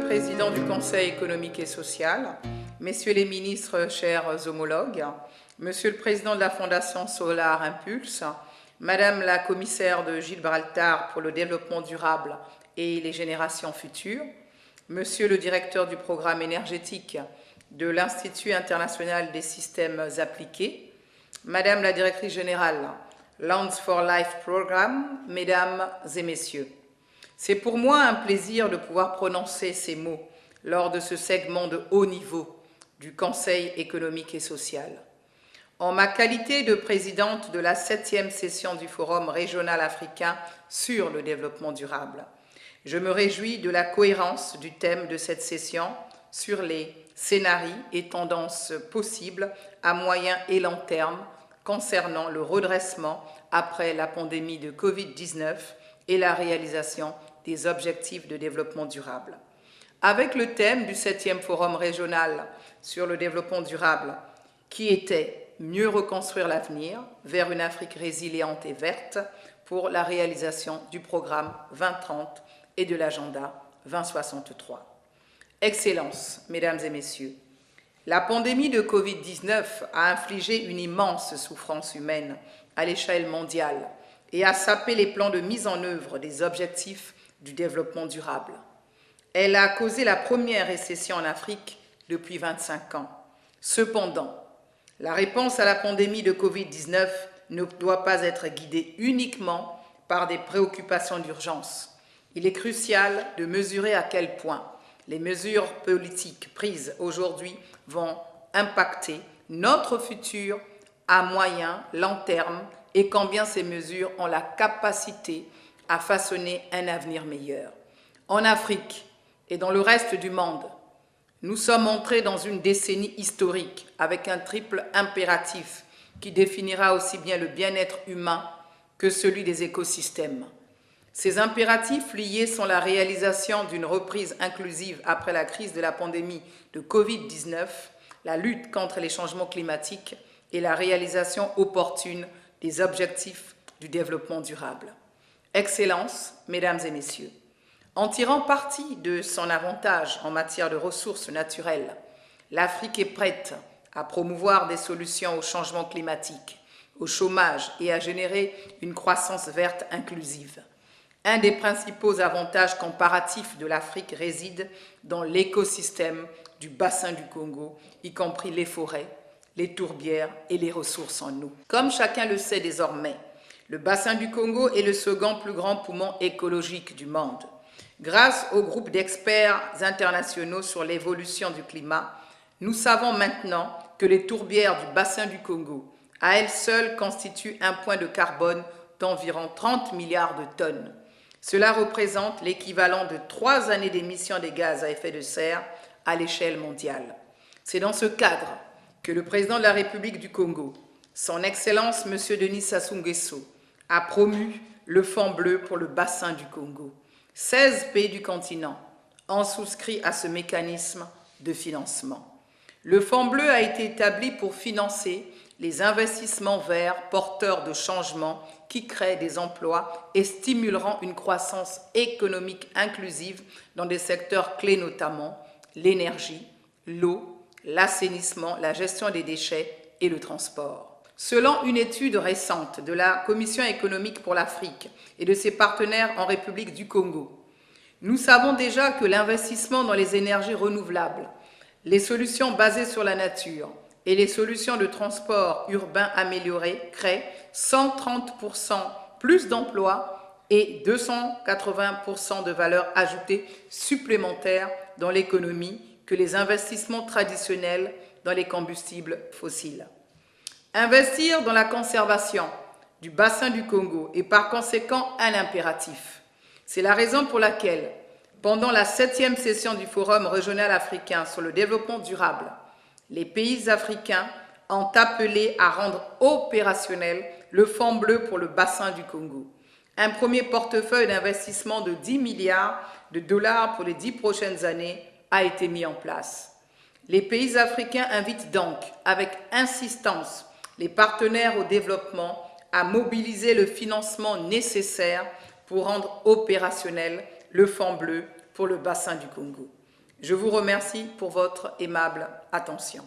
Président du Conseil économique et social, Messieurs les ministres, chers homologues, Monsieur le Président de la Fondation Solar Impulse, Madame la Commissaire de Gibraltar pour le développement durable et les générations futures, Monsieur le Directeur du programme énergétique de l'Institut international des systèmes appliqués, Madame la Directrice générale, Lands for Life Programme, Mesdames et Messieurs. C'est pour moi un plaisir de pouvoir prononcer ces mots lors de ce segment de haut niveau du Conseil économique et social. En ma qualité de présidente de la 7e session du Forum régional africain sur le développement durable, je me réjouis de la cohérence du thème de cette session sur les scénarios et tendances possibles à moyen et long terme concernant le redressement après la pandémie de Covid-19 et la réalisation des objectifs de développement durable. Avec le thème du 7e Forum régional sur le développement durable, qui était « Mieux reconstruire l'avenir vers une Afrique résiliente et verte » pour la réalisation du programme 2030 et de l'agenda 2063. Excellences, Mesdames et Messieurs, la pandémie de Covid-19 a infligé une immense souffrance humaine à l'échelle mondiale et a sapé les plans de mise en œuvre des objectifs du développement durable. Elle a causé la première récession en Afrique depuis 25 ans. Cependant, la réponse à la pandémie de Covid-19 ne doit pas être guidée uniquement par des préoccupations d'urgence. Il est crucial de mesurer à quel point les mesures politiques prises aujourd'hui vont impacter notre futur à moyen, long terme et combien ces mesures ont la capacité à façonner un avenir meilleur. En Afrique et dans le reste du monde, nous sommes entrés dans une décennie historique avec un triple impératif qui définira aussi bien le bien-être humain que celui des écosystèmes. Ces impératifs liés sont la réalisation d'une reprise inclusive après la crise de la pandémie de Covid-19, la lutte contre les changements climatiques et la réalisation opportune des objectifs du développement durable. Excellences, Mesdames et Messieurs, en tirant parti de son avantage en matière de ressources naturelles, l'Afrique est prête à promouvoir des solutions au changement climatique, au chômage et à générer une croissance verte inclusive. Un des principaux avantages comparatifs de l'Afrique réside dans l'écosystème du bassin du Congo, y compris les forêts, les tourbières et les ressources en eau. Comme chacun le sait désormais, le bassin du Congo est le second plus grand poumon écologique du monde. Grâce au groupe d'experts internationaux sur l'évolution du climat, nous savons maintenant que les tourbières du bassin du Congo, à elles seules, constituent un point de carbone d'environ 30 milliards de tonnes. Cela représente l'équivalent de 3 années d'émissions de gaz à effet de serre à l'échelle mondiale. C'est dans ce cadre que le président de la République du Congo, son Excellence M. Denis Sassou Nguesso, a promu le Fonds bleu pour le bassin du Congo. 16 pays du continent ont souscrit à ce mécanisme de financement. Le Fonds bleu a été établi pour financer les investissements verts porteurs de changements qui créent des emplois et stimuleront une croissance économique inclusive dans des secteurs clés, notamment l'énergie, l'eau, l'assainissement, la gestion des déchets et le transport. Selon une étude récente de la Commission économique pour l'Afrique et de ses partenaires en République du Congo, nous savons déjà que l'investissement dans les énergies renouvelables, les solutions basées sur la nature et les solutions de transport urbain améliorées créent 130% plus d'emplois et 280% de valeur ajoutée supplémentaire dans l'économie que les investissements traditionnels dans les combustibles fossiles. Investir dans la conservation du bassin du Congo est par conséquent un impératif. C'est la raison pour laquelle, pendant la 7e session du Forum régional africain sur le développement durable, les pays africains ont appelé à rendre opérationnel le Fonds bleu pour le bassin du Congo. Un premier portefeuille d'investissement de 10 milliards de dollars pour les 10 prochaines années a été mis en place. Les pays africains invitent donc avec insistance les partenaires au développement à mobiliser le financement nécessaire pour rendre opérationnel le Fonds bleu pour le bassin du Congo. Je vous remercie pour votre aimable attention.